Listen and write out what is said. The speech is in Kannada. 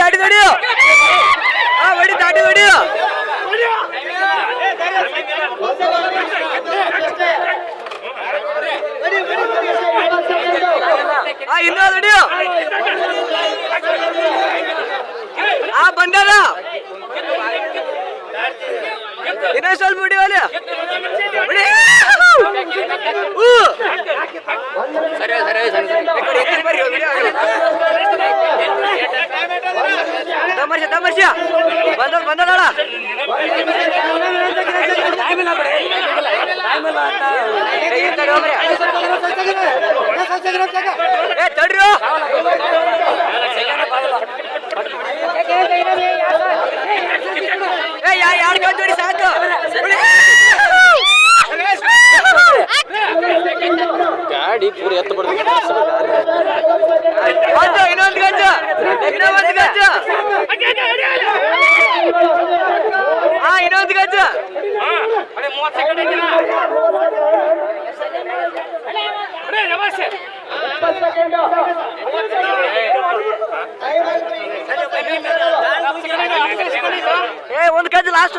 ದಾಟಿ ಹೊಡಿಯೋ ಹೊಡಿ ದಾಟಿ ಹೊಡಿಯೋ ಇನ್ನೂ ಹೊಡಿಯೋ ಬಂದದ ಇನ್ನೊಂದು ಸ್ವಲ್ಪ ಹೊಡಿಯೋ ಅಲ್ಲಿ ತಮರ್ಷ ಬಂದಳ ತಡ್ರಿ ಯಾರು ಜೋಡಿ ಸಾಕು ಗಾಡಿ ಪೂರ ಎತ್ತು ಬಿಡ್ತು ಇನ್ನೊಂದು ಗಂಜ ಇನ್ನೊಂದು ಗಂಜ ಇನ್ನೊಂದು ಗಂಜ ಒಂದು ಗಂಜ ಲಾಸ್ಟ್